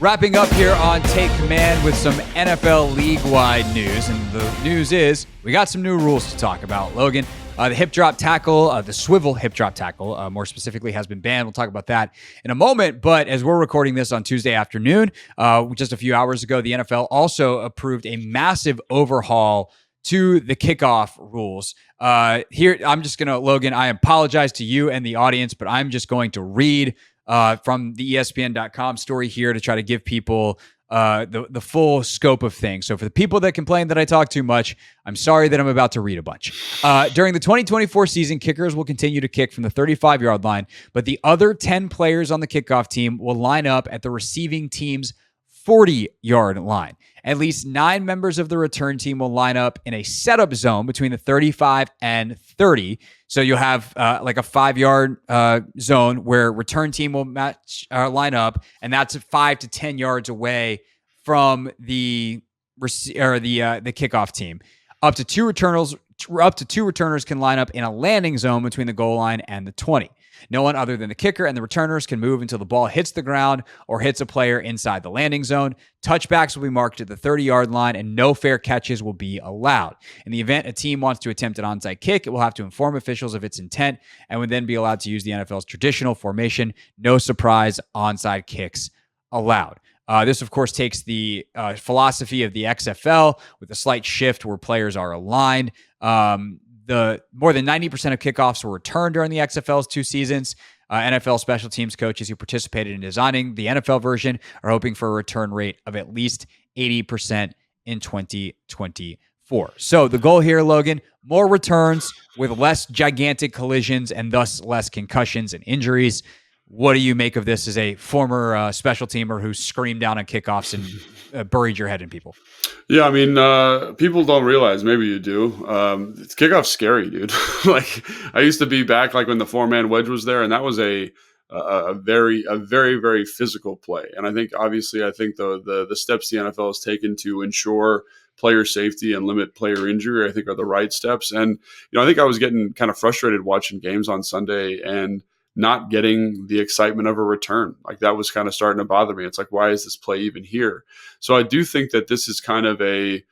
Wrapping up here on Take Command with some NFL league-wide news. And the news is we got some new rules to talk about, Logan. The hip drop tackle, the swivel hip drop tackle, more specifically, has been banned. We'll talk about that in a moment. But as we're recording this on Tuesday afternoon, just a few hours ago, the NFL also approved a massive overhaul to the kickoff rules. Here, I'm just going to, Logan, I apologize to you and the audience, but I'm just going to read from the ESPN.com story here to try to give people the full scope of things. So for the people that complain that I talk too much, I'm sorry that I'm about to read a bunch. During the 2024 season, kickers will continue to kick from the 35-yard line, but the other 10 players on the kickoff team will line up at the receiving team's 40-yard line. At least 9 members of the return team will line up in a setup zone between the 35 and 30. So you'll have like a 5-yard zone where return team will line up, and that's 5 to 10 yards away from the kickoff team. Up to two returners can line up in a landing zone between the goal line and the 20. No one other than the kicker and the returners can move until the ball hits the ground or hits a player inside the landing zone. Touchbacks will be marked at the 30-yard line, and no fair catches will be allowed. In the event a team wants to attempt an onside kick, it will have to inform officials of its intent and would then be allowed to use the NFL's traditional formation. No surprise onside kicks allowed. This, of course, takes the philosophy of the XFL with a slight shift where players are aligned. The more than 90% of kickoffs were returned during the XFL's 2 seasons. NFL special teams coaches who participated in designing the NFL version are hoping for a return rate of at least 80% in 2024. So the goal here, Logan, more returns with less gigantic collisions and thus less concussions and injuries. What do you make of this as a former special teamer who screamed down on kickoffs and buried your head in people? Yeah, I mean, people don't realize, maybe you do. Kickoff's scary, dude. Like, I used to be back like when the 4-man wedge was there, and that was a very, very physical play. And I think the steps the NFL has taken to ensure player safety and limit player injury, I think, are the right steps. And I think I was getting kind of frustrated watching games on Sunday and not getting the excitement of a return. Like, that was kind of starting to bother me. It's like, why is this play even here? So I do think that this is kind of it's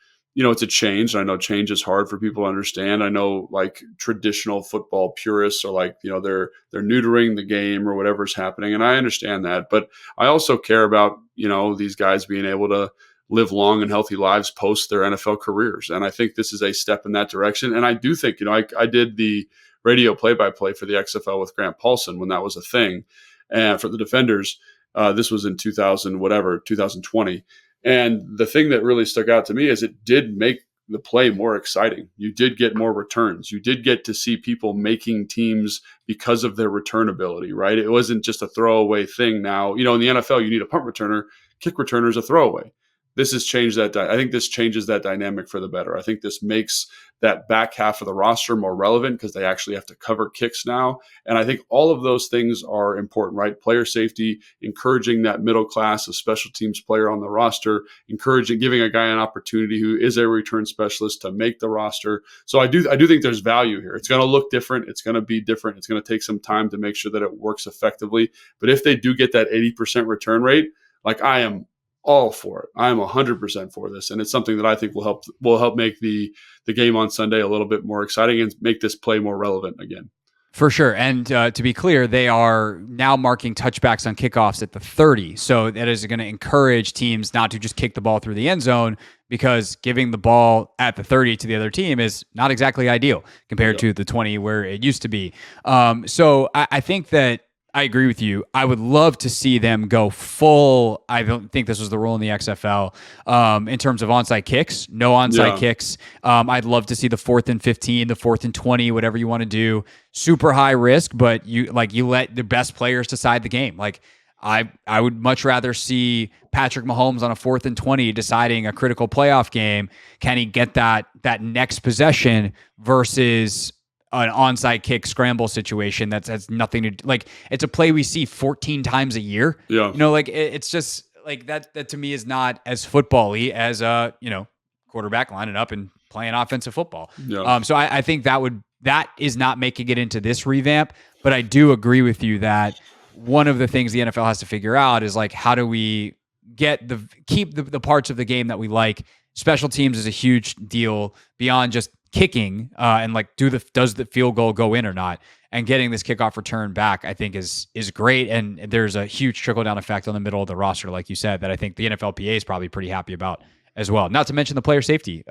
a change. I know change is hard for people to understand. I know, like, traditional football purists are like, they're neutering the game or whatever's happening. And I understand that, but I also care about, these guys being able to live long and healthy lives post their NFL careers. And I think this is a step in that direction. And I do think, I did the radio play-by-play for the XFL with Grant Paulson when that was a thing. And for the Defenders, this was in 2020. And the thing that really stuck out to me is it did make the play more exciting. You did get more returns. You did get to see people making teams because of their return ability, right? It wasn't just a throwaway thing. Now, in the NFL, you need a punt returner. Kick returner is a throwaway. This has changed that. I think this changes that dynamic for the better. I think this makes that back half of the roster more relevant because they actually have to cover kicks now. And I think all of those things are important, right? Player safety, encouraging that middle class of special teams player on the roster, giving a guy an opportunity who is a return specialist to make the roster. So I do think there's value here. It's going to look different. It's going to be different. It's going to take some time to make sure that it works effectively. But if they do get that 80% return rate, like, I am all for it. I'm 100% for this. And it's something that I think will help make the game on Sunday a little bit more exciting and make this play more relevant again. For sure. And to be clear, they are now marking touchbacks on kickoffs at the 30. So that is going to encourage teams not to just kick the ball through the end zone, because giving the ball at the 30 to the other team is not exactly ideal compared to the 20 where it used to be. So I think that I agree with you. I would love to see them go full. I don't think this was the rule in the XFL in terms of onside kicks. No onside kicks. I'd love to see the 4th and 15, the 4th and 20, whatever you want to do. Super high risk, but you let the best players decide the game. Like, I would much rather see Patrick Mahomes on a 4th and 20 deciding a critical playoff game. Can he get that next possession versus an onside kick scramble situation that has nothing to do, like, it's a play we see 14 times a year. Yeah. It's just like that to me is not as football-y as quarterback lining up and playing offensive football. Yeah. So I think that is not making it into this revamp, but I do agree with you that one of the things the NFL has to figure out is, like, how do we keep the parts of the game that we like. Special teams is a huge deal beyond just kicking and like does the field goal go in or not, and getting this kickoff return back I think is great, and there's a huge trickle down effect on the middle of the roster like you said that I think the NFLPA is probably pretty happy about as well, not to mention the player safety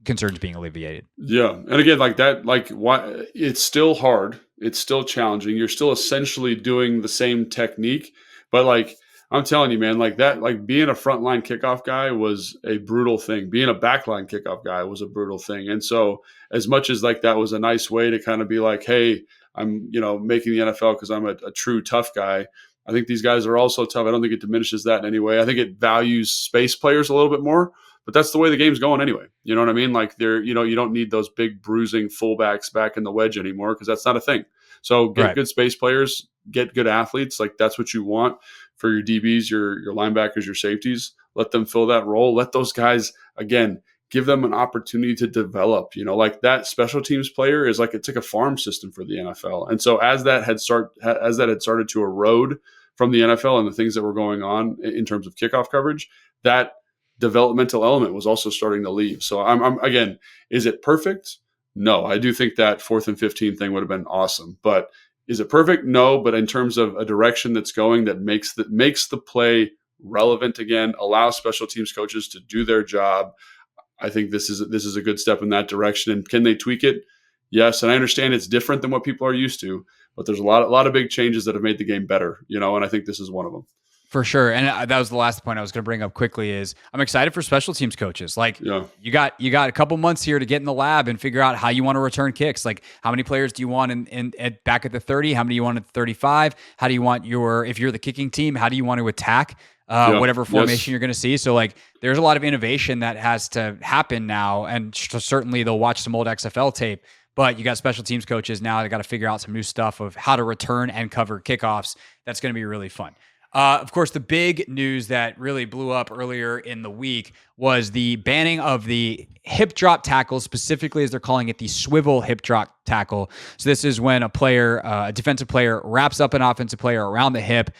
concerns being alleviated. Yeah. And again, like that, like why it's still hard. It's still challenging. You're still essentially doing the same technique, but like I'm telling you, man, like that, like being a frontline kickoff guy was a brutal thing. Being a backline kickoff guy was a brutal thing. And so as much as like that was a nice way to kind of be like, hey, I'm, making the NFL because I'm a true tough guy. I think these guys are also tough. I don't think it diminishes that in any way. I think it values space players a little bit more, but that's the way the game's going anyway. You know what I mean? Like you don't need those big bruising fullbacks back in the wedge anymore because that's not a thing. So get good space players, get good athletes. Like that's what you want for your DBs, your linebackers, your safeties. Let them fill that role. Let those guys, again, give them an opportunity to develop. Like that special teams player is like, it's like a farm system for the NFL. And so as that had started to erode from the NFL and the things that were going on in terms of kickoff coverage, that developmental element was also starting to leave. So I'm again, is it perfect? No, I do think that 4th and 15 thing would have been awesome, but is it perfect? No, but in terms of a direction that's going that makes the play relevant again, allows special teams coaches to do their job, I think this is a good step in that direction. And can they tweak it? Yes, and I understand it's different than what people are used to, but there's a lot of big changes that have made the game better, and I think this is one of them. For sure. And that was the last point I was going to bring up quickly is I'm excited for special teams coaches. Like you got a couple months here to get in the lab and figure out how you want to return kicks. Like how many players do you want in back at the 30? How many do you want at the 35? How do you want if you're the kicking team, how do you want to attack whatever formation you're going to see? So like there's a lot of innovation that has to happen now. And certainly they'll watch some old XFL tape, but you got special teams coaches now. They got to figure out some new stuff of how to return and cover kickoffs. That's going to be really fun. Of course, the big news that really blew up earlier in the week was the banning of the hip drop tackle, specifically as they're calling it, the swivel hip drop tackle. So this is when a defensive player wraps up an offensive player around the hip,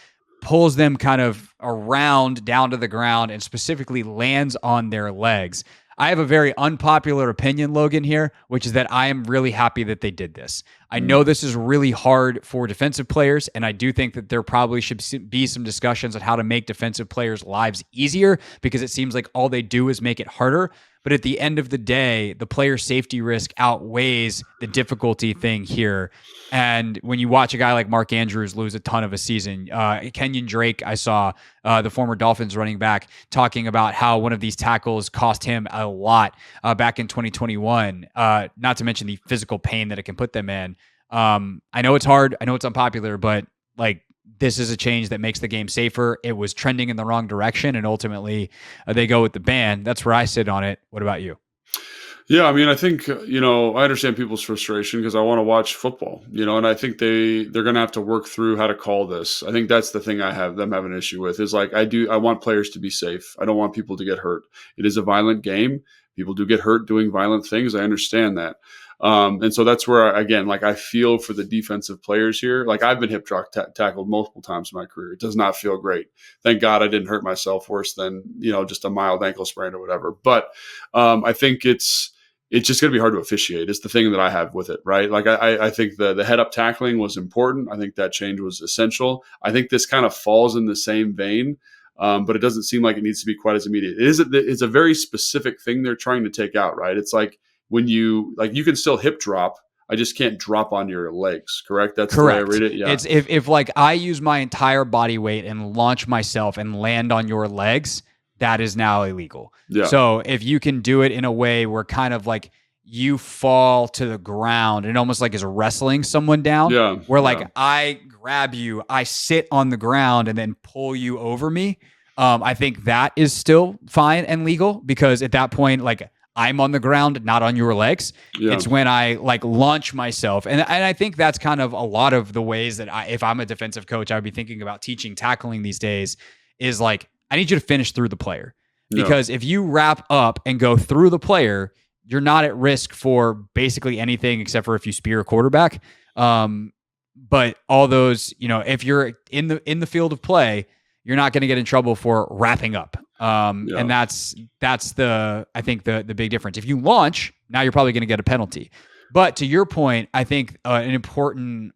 pulls them kind of around down to the ground, and specifically lands on their legs. I have a very unpopular opinion, Logan, here, which is that I am really happy that they did this. I know this is really hard for defensive players, and I do think that there probably should be some discussions on how to make defensive players' lives easier, because it seems like all they do is make it harder. But at the end of the day, the player safety risk outweighs the difficulty thing here. And when you watch a guy like Mark Andrews lose a ton of a season, Kenyon Drake, I saw the former Dolphins running back talking about how one of these tackles cost him a lot back in 2021, not to mention the physical pain that it can put them in. I know it's hard. I know it's unpopular, but like, this is a change that makes the game safer. It was trending in the wrong direction, and ultimately they go with the ban. That's where I sit on it. What about you? Yeah, I mean, I think, I understand people's frustration because I want to watch football, and I think they're going to have to work through how to call this. I think that's the thing I have an issue with is like, I want players to be safe. I don't want people to get hurt. It is a violent game. People do get hurt doing violent things. I understand that. And so that's where, again, like I feel for the defensive players here. Like I've been hip drop tackled multiple times in my career. It does not feel great. Thank God I didn't hurt myself worse than, just a mild ankle sprain or whatever. But I think it's just going to be hard to officiate. It's the thing that I have with it, right? Like I think the head up tackling was important. I think that change was essential. I think this kind of falls in the same vein. But it doesn't seem like it needs to be quite as immediate. It's a very specific thing they're trying to take out, right? It's like when you can still hip drop. I just can't drop on your legs, correct? That's correct. The way I read it. Yeah. It's if like I use my entire body weight and launch myself and land on your legs, that is now illegal. Yeah. So if you can do it in a way where kind of like you fall to the ground and almost like is wrestling someone down, where like I grab you, I sit on the ground and then pull you over me. I think that is still fine and legal because at that point, like I'm on the ground, not on your legs. Yeah. It's when I like launch myself. And I think that's kind of a lot of the ways that if I'm a defensive coach, I would be thinking about teaching tackling these days is like, I need you to finish through the player because if you wrap up and go through the player, you're not at risk for basically anything except for if you spear a quarterback. But all those, if you're in the field of play, you're not going to get in trouble for wrapping up. Yeah. And that's I think the big difference. If you launch, now you're probably going to get a penalty. But to your point, I think an important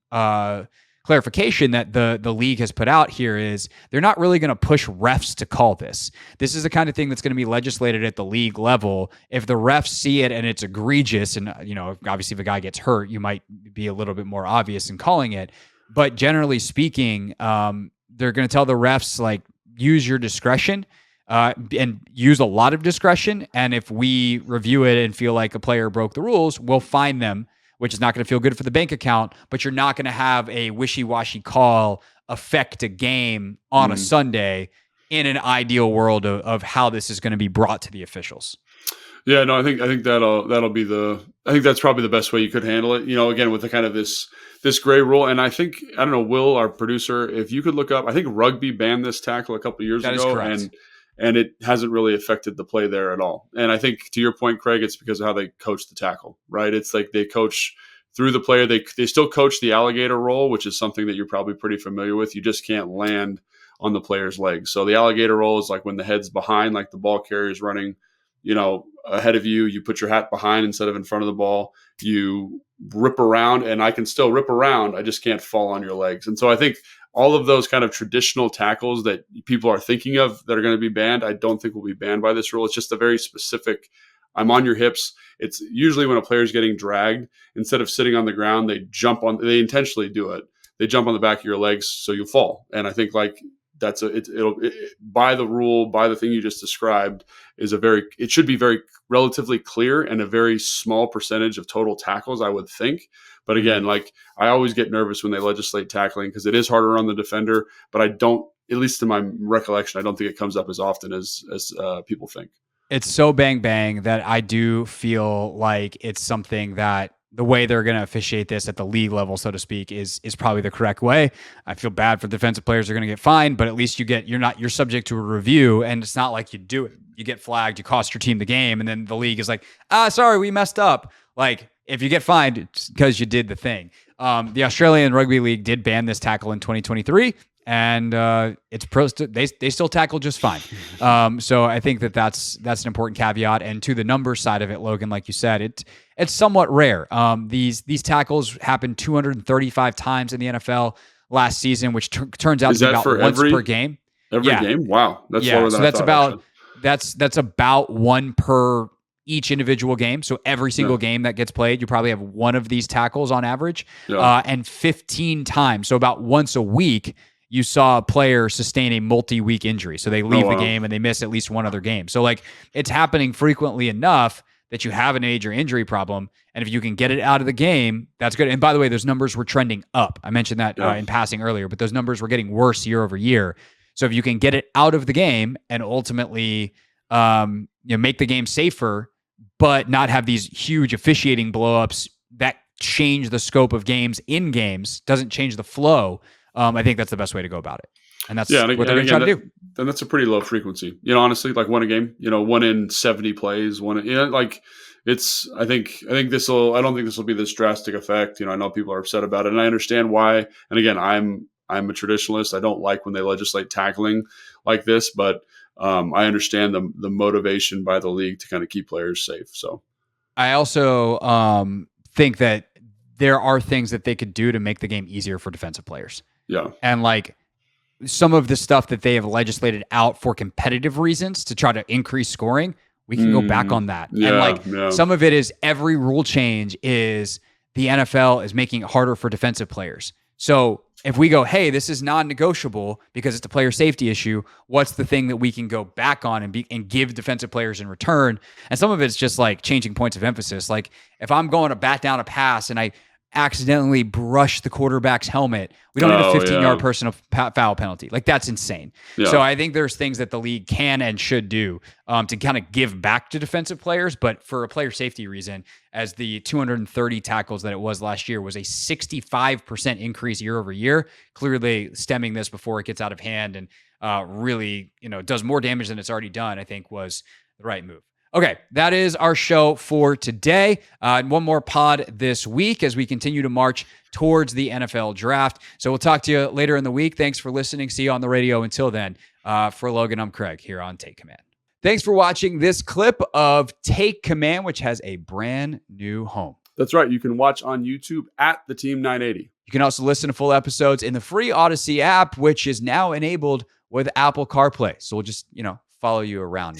clarification that the league has put out here is they're not really going to push refs to call this. This is the kind of thing that's going to be legislated at the league level. If the refs see it and it's egregious, and obviously if a guy gets hurt, you might be a little bit more obvious in calling it. But generally speaking, they're going to tell the refs, like, use your discretion and use a lot of discretion. And if we review it and feel like a player broke the rules, we'll fine them, which is not going to feel good for the bank account, but you're not going to have a wishy-washy call affect a game on a Sunday in an ideal world of how this is going to be brought to the officials. Yeah, no, I think that'll be I think that's probably the best way you could handle it. Again, with the kind of this gray rule. And I think, I don't know, Will, our producer, if you could look up, I think rugby banned this tackle a couple of years ago. That is correct. And it hasn't really affected the play there at all. And I think, to your point, Craig, it's because of how they coach the tackle, right? It's like they coach through the player. They still coach the alligator roll, which is something that you're probably pretty familiar with. You just can't land on the player's legs. So the alligator roll is like when the head's behind, like the ball carrier's running, ahead of you, you put your hat behind instead of in front of the ball, you rip around, and I can still rip around. I just can't fall on your legs. And so I think all of those kind of traditional tackles that people are thinking of that are going to be banned, I don't think will be banned by this rule. It's just a very specific, I'm on your hips. It's usually when a player's getting dragged, instead of sitting on the ground, they intentionally do it. They jump on the back of your legs so you fall. And I think like that's by the rule, by the thing you just described, it should be very relatively clear and a very small percentage of total tackles, I would think. But again, like, I always get nervous when they legislate tackling because it is harder on the defender, but I don't, at least in my recollection, I don't think it comes up as often as people think. It's so bang bang that I do feel like it's something that the way they're going to officiate this at the league level, so to speak, is probably the correct way. I feel bad for defensive players. They're going to get fined, but at least you're subject to a review, and it's not like you do it. You get flagged, you cost your team the game, and then the league is like, sorry, we messed up. Like, if you get fined, it's because you did the thing. The Australian Rugby League did ban this tackle in 2023. And they still tackle just fine. So I think that's an important caveat. And to the numbers side of it, Logan, like you said, it's somewhat rare. These tackles happened 235 times in the NFL last season, which turns out to be about once per game. Every game? Wow, that's lower than so I that's thought, about that's about one per each individual game. So every single game that gets played, you probably have one of these tackles on average, and 15 times. So about once a week, you saw a player sustain a multi-week injury. So they leave the game and they miss at least one other game. So like, it's happening frequently enough that you have a major injury problem. And if you can get it out of the game, that's good. And by the way, those numbers were trending up. I mentioned that in passing earlier, but those numbers were getting worse year over year. So if you can get it out of the game and ultimately make the game safer, but not have these huge officiating blowups that change the scope of games in games, doesn't change the flow. I think that's the best way to go about it. And that's what they're going to try to do. And that's a pretty low frequency. Honestly, like one a game, 1 in 70 plays, I don't think this will be this drastic effect. I know people are upset about it, and I understand why. And again, I'm a traditionalist. I don't like when they legislate tackling like this, but I understand the motivation by the league to kind of keep players safe. So I also think that there are things that they could do to make the game easier for defensive players. Yeah. And like some of the stuff that they have legislated out for competitive reasons to try to increase scoring, we can go back on that. Yeah, and some of it is every rule change is the NFL is making it harder for defensive players. So if we go, hey, this is non-negotiable because it's a player safety issue, what's the thing that we can go back on and give defensive players in return? And some of it's just like changing points of emphasis. Like if I'm going to bat down a pass and I accidentally brush the quarterback's helmet, we don't need a 15-yard personal foul penalty. Like, that's insane. Yeah. So I think there's things that the league can and should do to kind of give back to defensive players. But for a player safety reason, as the 230 tackles that it was last year was a 65% increase year over year, clearly stemming this before it gets out of hand and really, does more damage than it's already done, I think was the right move. Okay, that is our show for today. And one more pod this week as we continue to march towards the NFL draft. So we'll talk to you later in the week. Thanks for listening. See you on the radio. Until then, for Logan, I'm Craig here on Take Command. Thanks for watching this clip of Take Command, which has a brand new home. That's right. You can watch on YouTube at the Team 980. You can also listen to full episodes in the free Odyssey app, which is now enabled with Apple CarPlay. So we'll just, follow you around.